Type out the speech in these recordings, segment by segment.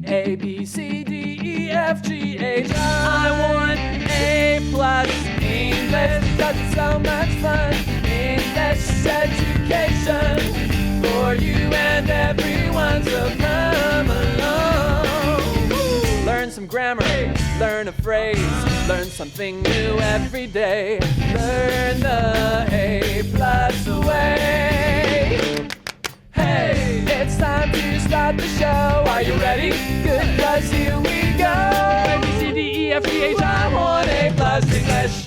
A, B, C, D, E, F, G, H. I want A+ English because it's so much fun. English education for you and everyone, so come along. Learn some grammar, learn a phrase, learn something new every day. Learn the A+ way. Hey, it's time to start the show. Are you ready? Good, 'cause here we go. A, B, C, D, E, F, G, H. I want A+ English.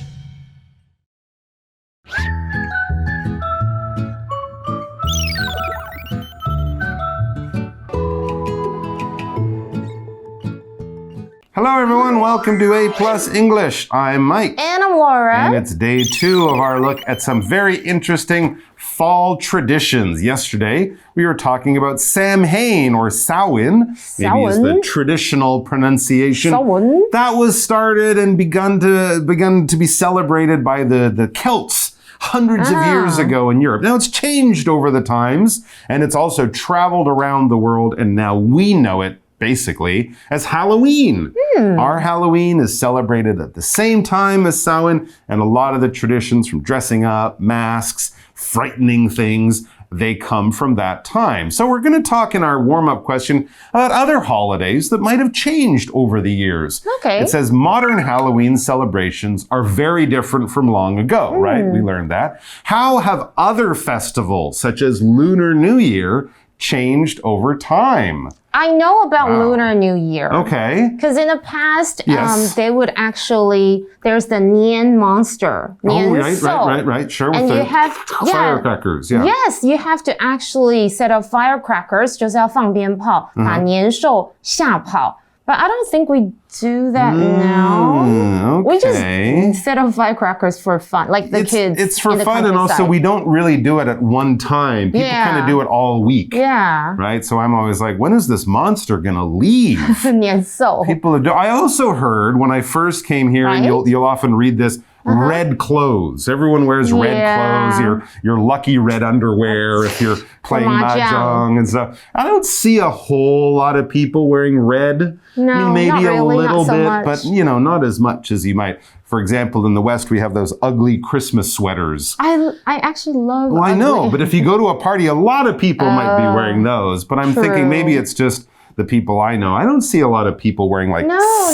Hello everyone, welcome to A+ English. I'm Mike. And I'm Laura. And it's day 2 of our look at some very interesting fall traditions. Yesterday, we were talking about Samhain or Samhain. Maybe is the traditional pronunciation. Samhain. That was started and begun to be celebrated by the Celts hundreds of years ago in Europe. Now it's changed over the times and it's also traveled around the world and now we know it basically as Halloween. Our Halloween is celebrated at the same time as Samhain, and a lot of the traditions from dressing up, masks, frightening things, they come from that time. So we're going to talk in our warm-up question about other holidays that might have changed over the years. Okay. It says modern Halloween celebrations are very different from long ago, right? We learned that. How have other festivals, such as Lunar New Year, changed over time? I know about Lunar New Year. Okay. Because in the past, Yes. they would actually, there's the Nian monster. Oh, Nian right. Sure, with and the you have, firecrackers, yeah. Yes, you have to actually set up firecrackers, 就是要放鞭炮，把年兽吓跑。But I don't think we do that now. Okay. We just set up firecrackers for fun, like the kids. It's for in the fun, and also countryside. we don't really do it at one time. People kind of do it all week. Yeah. Right? So I'm always like, when is this monster going to leave? 年兽。 People are I also heard when I first came here, and you'll often read this, red clothes. Everyone wears red clothes. Your lucky red underwear if you're playing mahjong and stuff. I don't see a whole lot of people wearing red. No, I mean, maybe not really, a little not so bit, much. but not as much as you might. For example, in the West, we have those ugly Christmas sweaters. I actually love Well, I know, ugly. but if you go to a party, a lot of people might be wearing those. But I'm thinking maybe it's just the people I know. I don't see a lot of people wearing like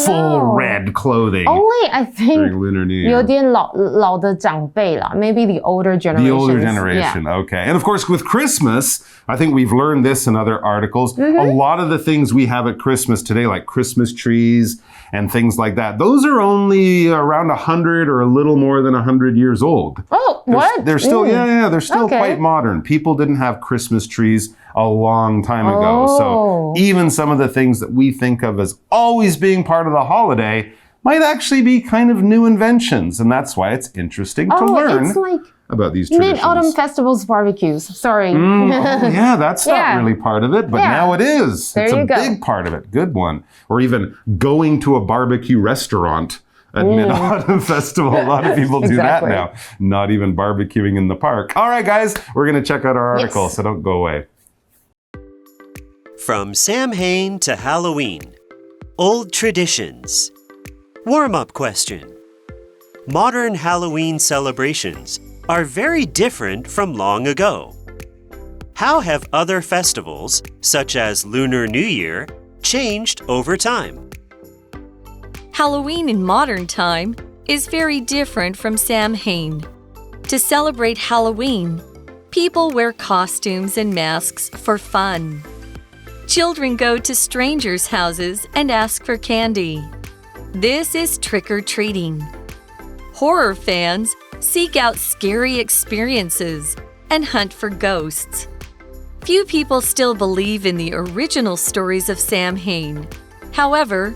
full red clothing. Only I think during Lunar New Year. 有点老的长辈啦, maybe the older generation. The older generation, okay. And of course, with Christmas, I think we've learned this in other articles. A lot of the things we have at Christmas today, like Christmas trees and things like that, those are only around 100 or a little more than 100 years old. Oh, what? They're still, they're still quite modern. People didn't have Christmas trees a long time ago. So even some of the things that we think of as always being part of the holiday might actually be kind of new inventions. And that's why it's interesting to learn it's like about these traditions. Mid-Autumn Festivals barbecues. Sorry. That's not really part of it, but now it is. There it's a you go. big part of it. Good one. Or even going to a barbecue restaurant at Mid-Autumn Festival. A lot of people do that now. Not even barbecuing in the park. All right, guys, we're going to check out our article, so don't go away. From Samhain to Halloween. Old traditions. Warm-up question. Modern Halloween celebrations are very different from long ago. How have other festivals, such as Lunar New Year, changed over time? Halloween in modern time is very different from Samhain. To celebrate Halloween, people wear costumes and masks for fun. Children go to strangers' houses and ask for candy. This is trick-or-treating. Horror fans seek out scary experiences and hunt for ghosts. Few people still believe in the original stories of Samhain. However,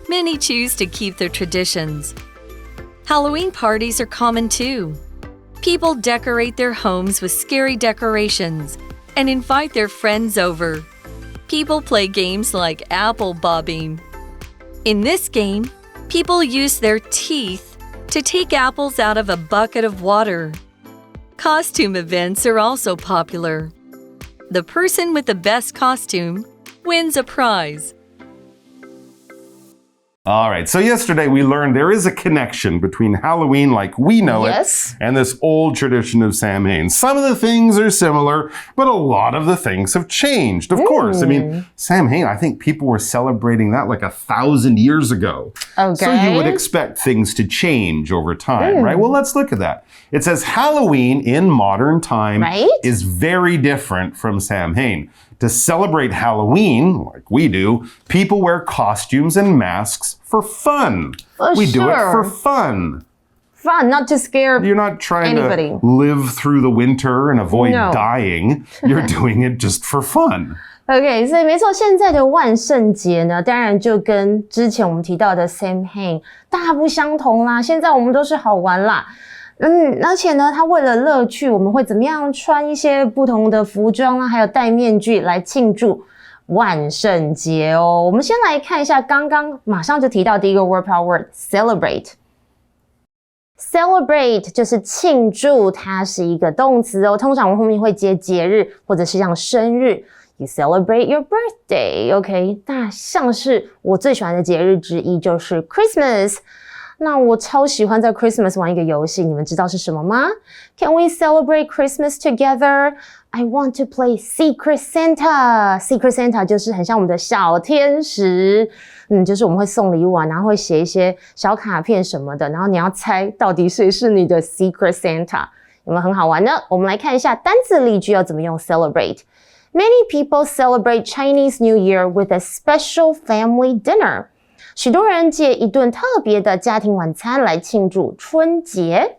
many choose to keep their traditions. Halloween parties are common too. People decorate their homes with scary decorations and invite their friends over. People play games like apple bobbing. In this game, people use their teeth to take apples out of a bucket of water. Costume events are also popular. The person with the best costume wins a prize. All right, so yesterday we learned there is a connection between Halloween like we know Yes. it and this old tradition of Samhain. Some of the things are similar, but a lot of the things have changed, of course. I mean, Samhain, I think people were celebrating that like 1,000 years ago. Okay. So you would expect things to change over time, right? Well, let's look at that. It says Halloween in modern time is very different from Samhain. To celebrate Halloween, like we do, people wear costumes and masks for fun. We do it for fun. Fun, not to scare You're not trying anybody. to live through the winter and avoid dying. You're doing it just for fun. OK， 所以没错，现在的万圣节呢，当然就跟之前我们提到的 Samhain 大不相同啦。现在我们都是好玩啦。而且呢，它为了乐趣，我们会怎么样穿一些不同的服装啊，还有戴面具来庆祝万圣节哦。我们先来看一下刚刚马上就提到第一个 word power word celebrate。Celebrate 就是庆祝，它是一个动词哦。通常我们后面会接节日或者是像生日。You celebrate your birthday, OK？ 那像是我最喜欢的节日之一就是 Christmas。那我超喜欢在 Christmas 玩一个游戏，你们知道是什么吗？ Can we celebrate Christmas together? I want to play Secret Santa. Secret Santa 就是很像我们的小天使，就是我们会送礼物啊，然后会写一些小卡片什么的，然后你要猜到底谁是你的 Secret Santa， 有没有很好玩呢？我们来看一下单字例句要怎么用 celebrate。Many people celebrate Chinese New Year with a special family dinner. 许多人借一顿特别的家庭晚餐来庆祝春节。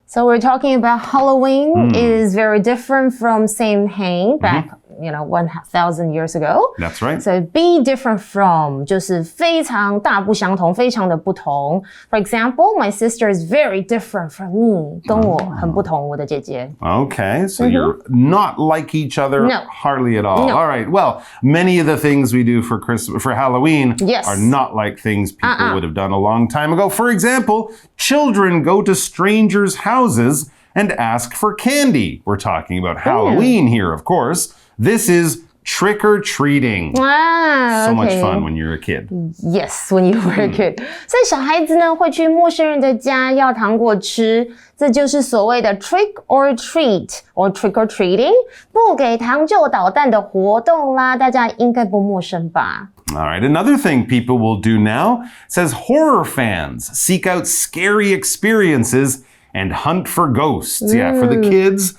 So we're talking about Halloween is very different from Samhain back, 1,000 years ago. That's right. So be different from 就是非常大不相同，非常的不同。For example, my sister is very different from me. 跟我很不同，我的姐姐。Okay, so you're not like each other hardly at all. No. All right, well, many of the things we do for Halloween Yes. are not like things people would have done a long time ago. For example, children go to strangers' houses and ask for candy. We're talking about Halloween here, of course. This is trick-or-treating. So much fun when you're a kid. Yes, when you were a kid. 所以小孩子呢会去陌生人的家要糖果吃，这就是所谓的 trick or treat or trick or treating， 不给糖就捣蛋的活动啦，大家应该不陌生吧？ All right, another thing people will do now says horror fans seek out scary experiences and hunt for ghosts. Yeah, for the kids,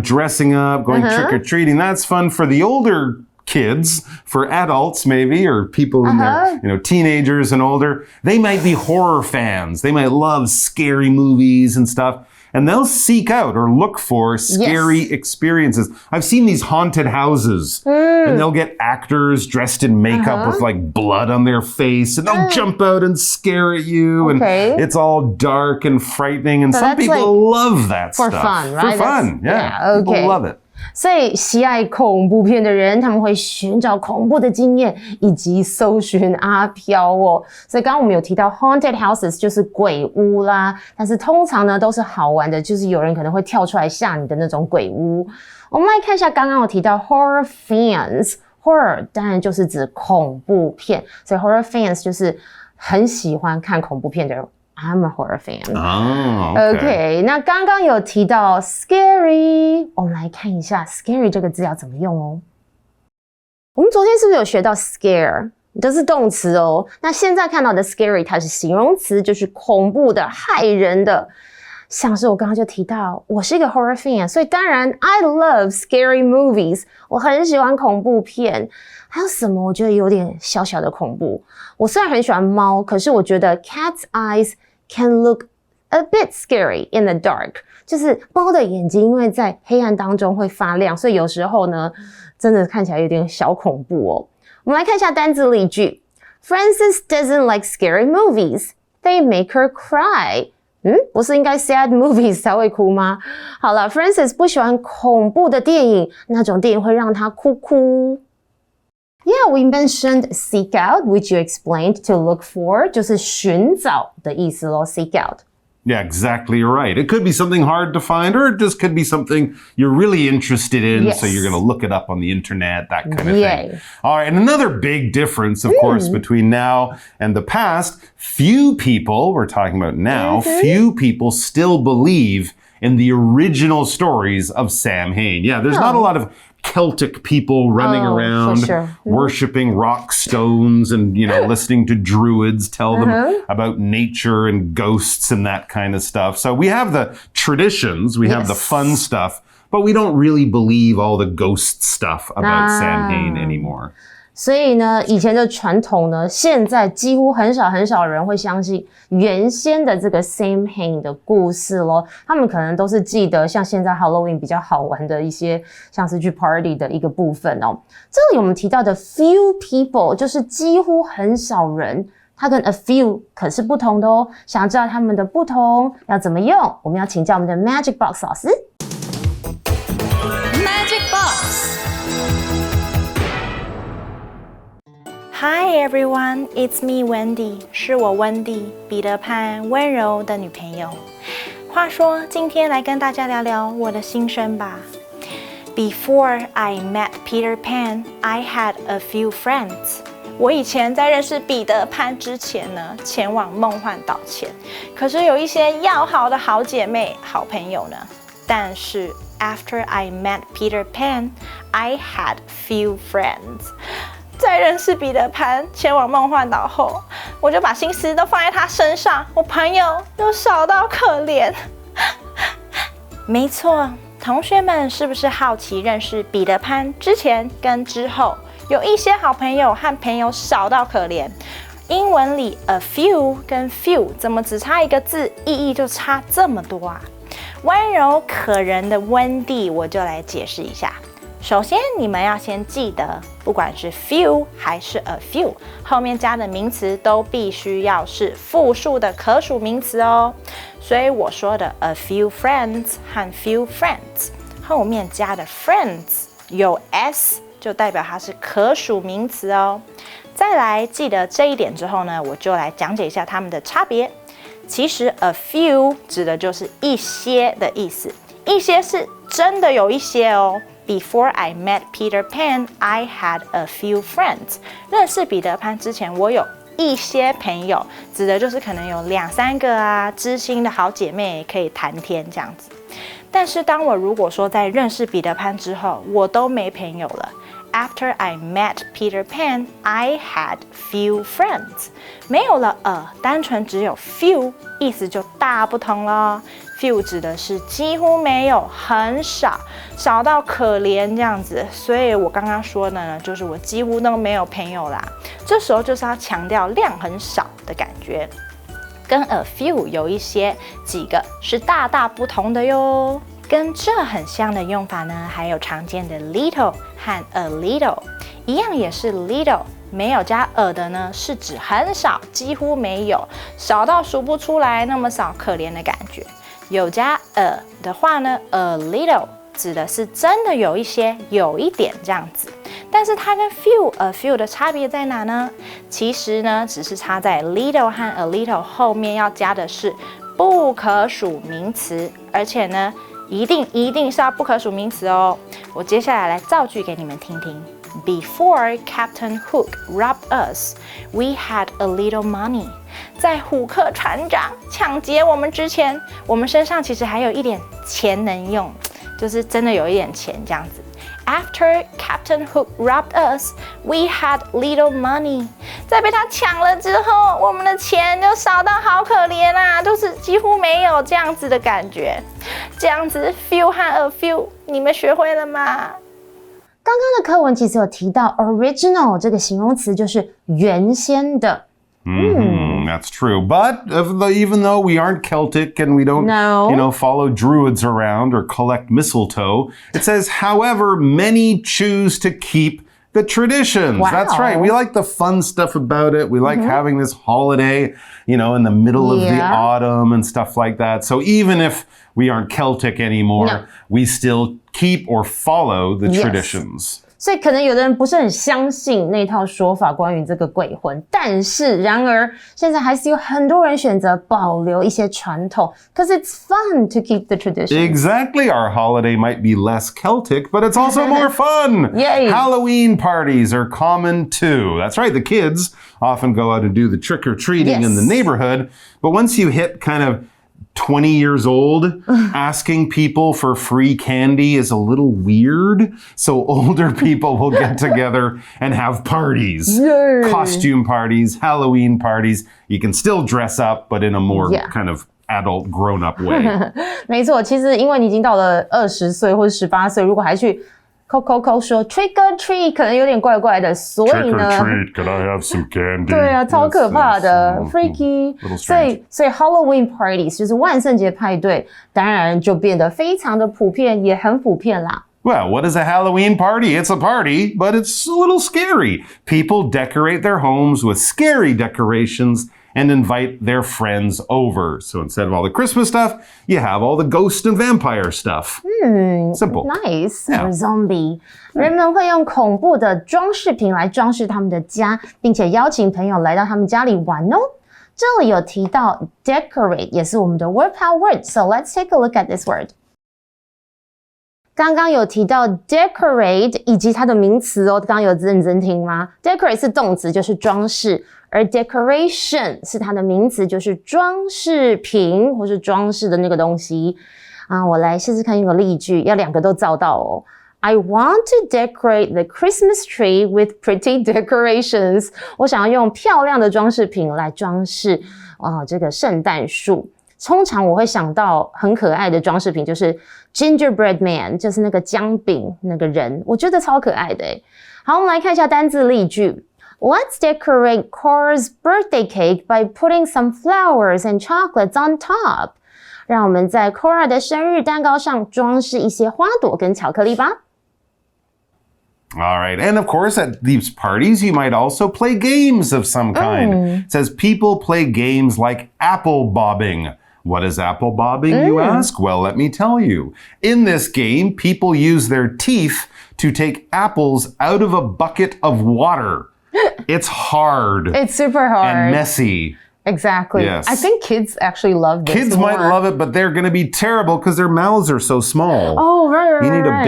dressing up, going trick-or-treating. That's fun for the older kids. For adults, maybe, or people in their, teenagers and older. They might be horror fans. They might love scary movies and stuff. And they'll seek out or look for scary experiences. I've seen these haunted houses. And they'll get actors dressed in makeup with like blood on their face. And they'll jump out and scare at you. And it's all dark and frightening. And some people love that for stuff. Fun, right? For fun, yeah. People love it. 所以喜爱恐怖片的人，他们会寻找恐怖的经验，以及搜寻阿飘哦。所以刚刚我们有提到 haunted houses 就是鬼屋啦，但是通常呢都是好玩的，就是有人可能会跳出来吓你的那种鬼屋。我们来看一下刚刚有提到 horror fans。horror 当然就是指恐怖片，所以 horror fans 就是很喜欢看恐怖片的人。I'm a horror fan. Oh, okay. 那刚刚有提到 scary， 我们来看一下 scary 这个字要怎么用哦。我们昨天是不是有学到 scare？ 这是动词哦。那现在看到的 scary 它是形容词，就是恐怖的、害人的。像是我刚刚就提到，我是一个 horror fan， 所以当然 I love scary movies， 我很喜欢恐怖片。还有什么我觉得有点小小的恐怖？我虽然很喜欢猫，可是我觉得 cat's eyes can look a bit scary in the dark， 就是猫的眼睛因为在黑暗当中会发亮，所以有时候呢真的看起来有点小恐怖哦。我们来看一下单字例句。Frances doesn't like scary movies. They make her cry. 不是应该 sad movies 才会哭吗？好了 Frances 不喜欢恐怖的电影，那种电影会让她哭哭。Yeah, we mentioned seek out, which you explained to look for, 就是寻找的意思咯 seek out. Yeah, exactly. You're right. It could be something hard to find, or it just could be something you're really interested in. Yes. So you're going to look it up on the internet, that kind of Yay. thing. All right. And another big difference, of course, between now and the past, few people, we're talking about now, few people still believe in the original stories of Sam Hain. Yeah, there's not a lot of Celtic people running around worshiping rock stones and, listening to druids tell them about nature and ghosts and that kind of stuff. So we have the traditions, we have the fun stuff, but we don't really believe all the ghost stuff about Sam Hain anymore. 所以呢，以前的传统呢，现在几乎很少人会相信原先的这个 Sam Hain 的故事咯。他们可能都是记得像现在 Halloween 比较好玩的一些，像是去 party 的一个部分哦。这里我们提到的 few people 就是几乎很少人，它跟 a few 可是不同的哦。想知道它们的不同要怎么用，我们要请教我们的 Magic Box 老师。Magic Box. Hi everyone, it's me Wendy， 是我 Wendy， 彼得潘温柔的女朋友。话说，今天来跟大家聊聊我的心声吧。Before I met Peter Pan, I had a few friends. 我以前在认识彼得潘之前呢，前往梦幻岛前，可是有一些要好的好姐妹、好朋友呢。但是 After I met Peter Pan, I had few friends.在认识彼得潘前往梦幻岛后，我就把心思都放在他身上，我朋友又少到可怜。没错，同学们是不是好奇认识彼得潘之前跟之后，有一些好朋友和朋友少到可怜？英文里 a few 跟 few 怎么只差一个字，意义就差这么多啊？温柔可人的温蒂，我就来解释一下。首先，你们要先记得，不管是 few 还是 a few， 后面加的名词都必须要是复数的可数名词哦。所以我说的 a few friends 和 few friends， 后面加的 friends 有 s 就代表它是可数名词哦。再来记得这一点之后呢，我就来讲解一下它们的差别。其实 a few 指的就是一些的意思，一些是真的有一些哦。Before I met Peter Pan, I had a few friends. 认识彼得潘之前，我有一些朋友，指的就是可能有2、3个啊，知心的好姐妹可以谈天这样子。但是当我如果说在认识彼得潘之后，我都没朋友了。After I met Peter Pan, I had few friends. 没有了单纯只有 few， 意思就大不同了。few 指的是几乎没有，很少，少到可怜这样子。所以我刚刚说的呢，就是我几乎都没有朋友啦。这时候就是要强调量很少的感觉，跟 a few 有一些几个是大大不同的哟。跟这很像的用法呢，还有常见的 little 和 a little， 一样也是 little， 没有加 a 的呢，是指很少，几乎没有，少到数不出来，那么少，可怜的感觉。有加 a 的话呢 ，a little 指的是真的有一些，有一点这样子。但是它跟 a few 的差别在哪呢？其实呢，只是差在 little 和 a little 后面要加的是不可数名词，而且呢，一定是要不可数名词哦。我接下来造句给你们听听。Before Captain Hook robbed us, we had a little money. 在虎克船长抢劫我们之前，我们身上其实还有一点钱能用，就是真的有一点钱这样子。After Captain Hook robbed us, we had little money. 在被他抢了之后，我们的钱就少到好可怜啊，就是几乎没有这样子的感觉。这样子 few 和 a few， 你们学会了吗？刚刚的课文其实有提到 original 这个形容词，就是原先的。That's true. But even though we aren't Celtic and we don't, follow druids around or collect mistletoe, it says, however, many choose to keep the traditions. Wow. That's right. We like the fun stuff about it. We like having this holiday, in the middle of the autumn and stuff like that. So even if we aren't Celtic anymore, we still keep or follow the traditions. 所以可能有的人不是很相信那套说法关于这个鬼魂，但是然而现在还是有很多人选择保留一些传统 because it's fun to keep the tradition. Exactly. Our holiday might be less Celtic, but it's also more fun. Yay. Halloween parties are common too. That's right. The kids often go out and do the trick-or-treating in the neighborhood, but once you hit kind of 20 years old, asking people for free candy is a little weird. So older people will get together and have parties. Yay. Costume parties, Halloween parties. You can still dress up, but in a more kind of adult, grown-up way. 没错，其实因为你已经到了20岁或者18岁，如果还去扣说 trick or treat 可能有点怪怪的，所以呢 Trick or treat, could I have some candy? 对啊，超可怕的 freaky。所以 Halloween parties 就是万圣节派对，当然就变得非常的普遍，也很普遍啦。Well, what is a Halloween party? It's a party, but it's a little scary. People decorate their homes with scary decorations and invite their friends over. So instead of all the Christmas stuff, you have all the ghost and vampire stuff. Simple. Nice. Yeah. Or zombie. 人们会用恐怖的装饰品来装饰他们的家，并且邀请朋友来到他们家里玩哦。这里有提到 decorate 也是我们的 word power word. So let's take a look at this word. 刚刚有提到 decorate 以及它的名词哦，刚刚有认真听吗？ decorate 是动词，就是装饰，而 decoration 是它的名词，就是装饰品或是装饰的那个东西啊。我来试试看一个例句，要两个都造到哦。I want to decorate the Christmas tree with pretty decorations. 我想要用漂亮的装饰品来装饰这个圣诞树。通常我会想到很可爱的装饰品，就是 gingerbread man， 就是那个姜饼那个人，我觉得超可爱的耶。好，我们来看一下单字例句。Let's decorate Cora's birthday cake by putting some flowers and chocolates on top. 让我们在 Cora 的生日蛋糕上装饰一些花朵跟巧克力吧。All right. And of course, at these parties, you might also play games of some kind. It says people play games like apple bobbing. What is apple bobbing, you ask? Well, let me tell you. In this game, people use their teeth to take apples out of a bucket of water. It's hard. It's super hard. And messy. Exactly. Yes. I think kids actually love this. Kids might love it, but they're going to be terrible because their mouths are so small. Oh, right. You need a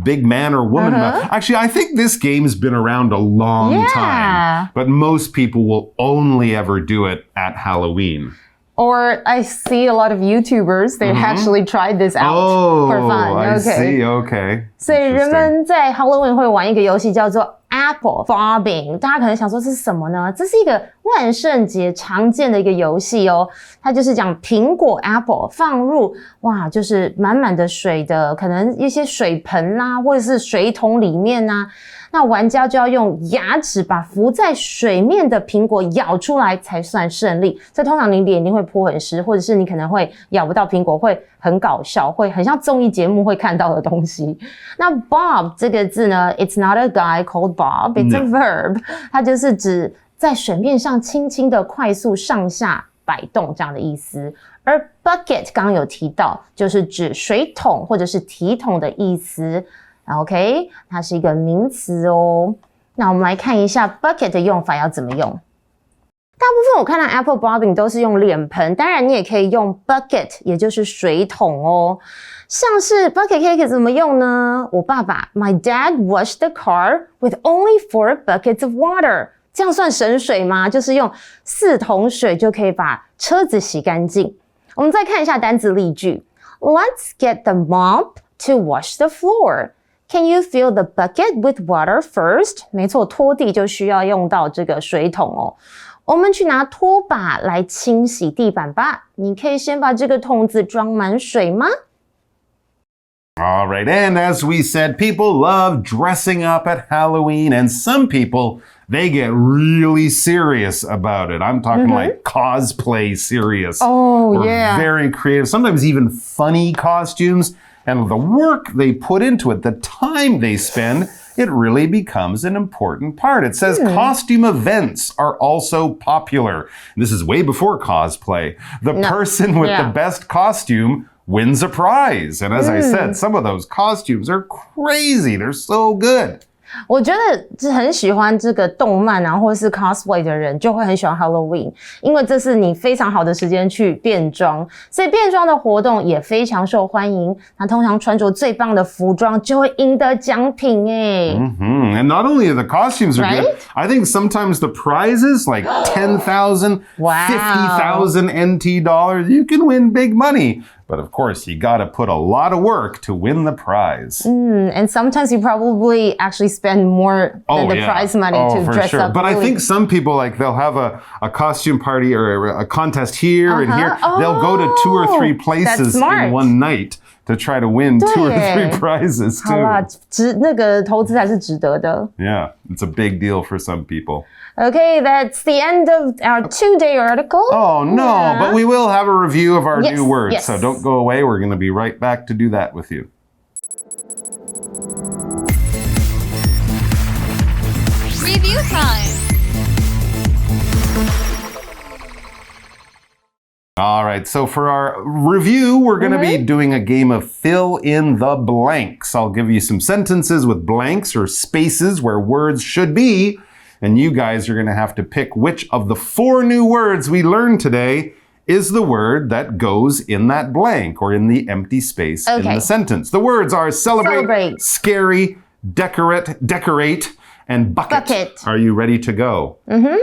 big man or woman mouth. Actually, I think this game's been around a long time. But most people will only ever do it at Halloween. Or I see a lot of YouTubers, they actually tried this out for fun. I see. Okay. 所以人们在 Halloween 会玩一个游戏叫做 Apple Bobbing。大家可能想说这是什么呢？这是一个万圣节常见的一个游戏哦。它就是讲苹果 Apple 放入就是满满的水的，可能一些水盆啦，或者是水桶里面啊。那玩家就要用牙齿把浮在水面的苹果咬出来才算胜利。所以通常你脸一定会泼很湿，或者是你可能会咬不到苹果，会很搞笑，会很像综艺节目会看到的东西。那 Bob 这个字呢 ，It's not a guy called Bob, it's a verb. 它就是指在水面上轻轻的快速上下摆动这样的意思。而 bucket 刚刚有提到，就是指水桶或者是提桶的意思。OK， 它是一个名词哦。那我们来看一下 bucket 的用法要怎么用。大部分我看到 apple bobbing 都是用脸盆，当然你也可以用 bucket， 也就是水桶哦。像是 bucket 可以怎么用呢？我爸爸 My dad washed the car with only 4 buckets of water。这样算省水吗？就是用4桶水就可以把车子洗干净。我们再看一下单字例句。Let's get the mop to wash the floor.Can you fill the bucket with water first? 没错，拖地就需要用到这个水桶哦。我们去拿拖把来清洗地板吧。你可以先把这个桶子装满水吗？ All right, and as we said, people love dressing up at Halloween, and some people, they get really serious about it. I'm talking like cosplay serious. Oh, yeah. Very creative, sometimes even funny costumes.And the work they put into it, the time they spend, it really becomes an important part. It says costume events are also popular. This is way before cosplay. The person with the best costume wins a prize. And as I said, some of those costumes are crazy. They're so good. 我觉得很喜欢这个动漫啊，或者是 cosplay 的人就会很喜欢 Halloween， 因为这是你非常好的时间去变装，所以变装的活动也非常受欢迎。那通常穿着最棒的服装就会赢得奖品耶。And not only are the costumes are Right? good, I think sometimes the prizes like 10,000, Wow. 50,000 NT dollars, you can win big money. But of course, you got to put a lot of work to win the prize. And sometimes you probably actually spend more than the prize money to for dress sure. up. But really. I think some people, like, they'll have a costume party or a contest here and here. They'll go to 2 or 3 places in one night to try to win 2 or 3 prizes 好啦， too. 那个投资还是值得的。Yeah, it's a big deal for some people. Okay, that's the end of our 2-day article. Oh, no, but we will have a review of our new words. Yes. So don't go away. We're going to be right back to do that with you. Review time. All right, so for our review, we're going to be doing a game of fill in the blanks. I'll give you some sentences with blanks or spaces where words should be, and you guys are going to have to pick which of the 4 new words we learned today is the word that goes in that blank or in the empty space in the sentence. The words are celebrate. Scary, decorate, and bucket. Are you ready to go?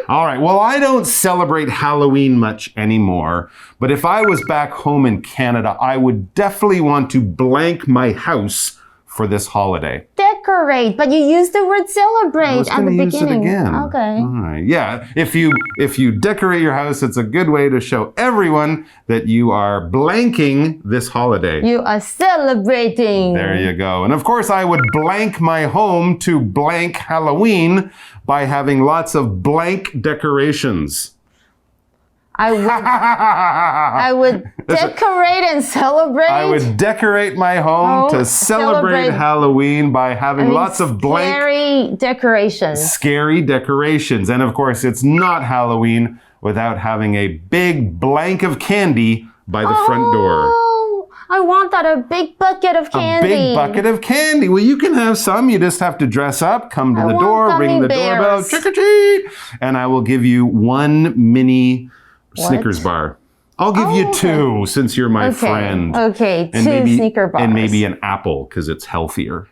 All right. Well, I don't celebrate Halloween much anymore, but if I was back home in Canada, I would definitely want to blank my house for this holiday. Decorate, but you used the word celebrate at the beginning. Use it again. Okay. All right. Yeah. If you decorate your house, it's a good way to show everyone that you are blanking this holiday. You are celebrating. There you go. And of course, I would blank my home to blank Halloween by having lots of blank decorations. I would decorate and celebrate. I would decorate my home to celebrate Halloween by having lots of blank scary decorations. And of course, it's not Halloween without having a big blank of candy by the front door. Oh, I want that, a big bucket of candy. A big bucket of candy. Well, you can have some. You just have to dress up, come to the door, ring the doorbell, trick or treat. And I will give you 1 mini Snickers bar. I'll give you 2 since you're my friend. Okay, and 2 Snickers bars. And maybe an apple because it's healthier.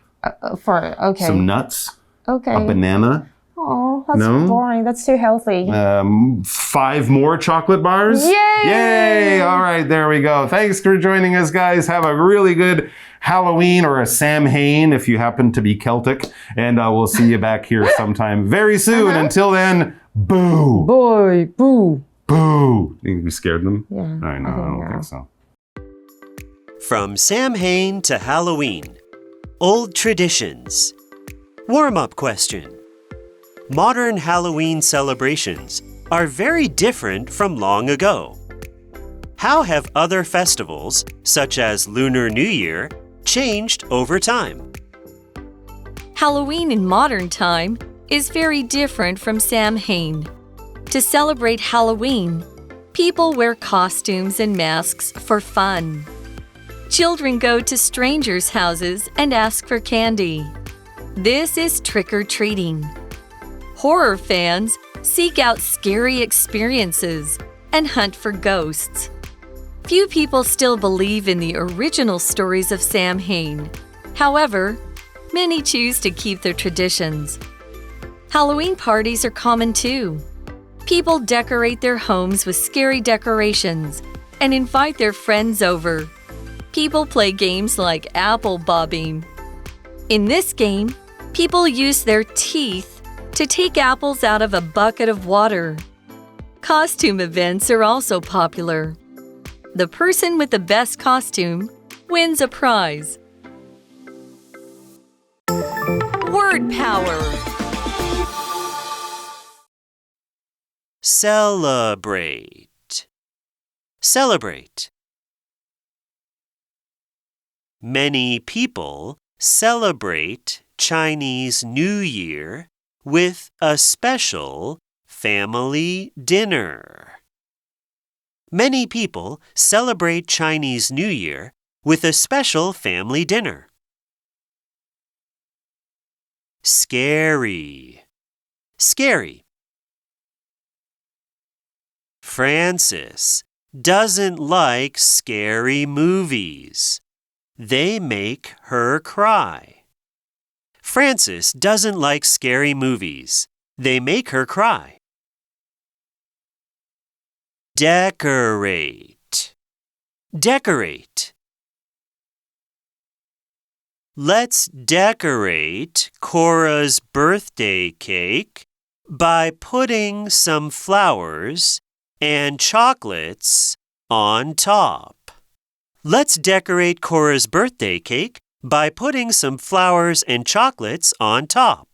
Some nuts. Okay. A banana. Oh, that's boring. That's too healthy. 5 more chocolate bars. Yay! Yay! All right, there we go. Thanks for joining us, guys. Have a really good Halloween or a Samhain if you happen to be Celtic. And we'll see you back here sometime very soon. Until then, boo. Boy, boo. Boo! You think we scared them? Yeah. I know, I don't think so. From Samhain to Halloween. Old traditions. Warm-up question. Modern Halloween celebrations are very different from long ago. How have other festivals, such as Lunar New Year, changed over time? Halloween in modern time is very different from Samhain. To celebrate Halloween, people wear costumes and masks for fun. Children go to strangers' houses and ask for candy. This is trick-or-treating. Horror fans seek out scary experiences and hunt for ghosts. Few people still believe in the original stories of Samhain. However, many choose to keep their traditions. Halloween parties are common too. People decorate their homes with scary decorations and invite their friends over. People play games like apple bobbing. In this game, people use their teeth to take apples out of a bucket of water. Costume events are also popular. The person with the best costume wins a prize. Word power. Celebrate. Celebrate. Many people celebrate Chinese New Year with a special family dinner. Many people celebrate Chinese New Year with a special family dinner. scary, scary. Frances doesn't like scary movies. They make her cry. Frances doesn't like scary movies. They make her cry. Decorate, decorate. Let's decorate Cora's birthday cake by putting some flowers and chocolates on top. Let's decorate Cora's birthday cake by putting some flowers and chocolates on top.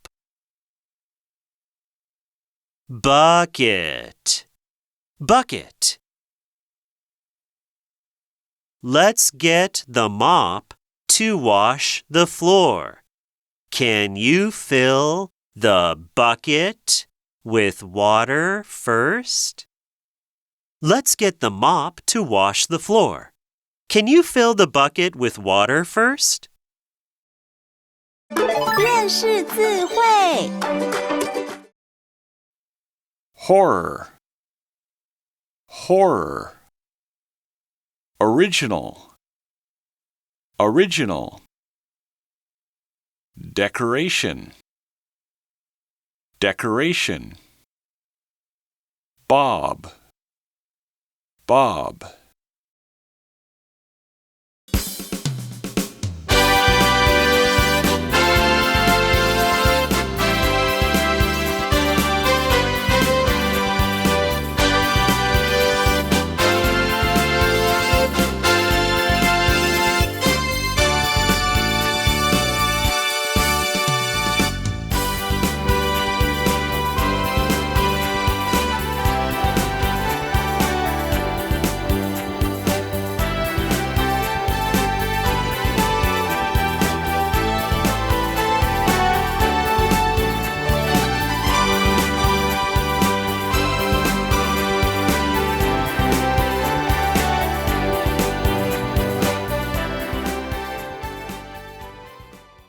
Bucket, bucket. Let's get the mop to wash the floor. Can you fill the bucket with water first? Let's get the mop to wash the floor. Can you fill the bucket with water first? 认识字汇 Horror, horror. Original, original. Decoration, decoration. Bob, bob.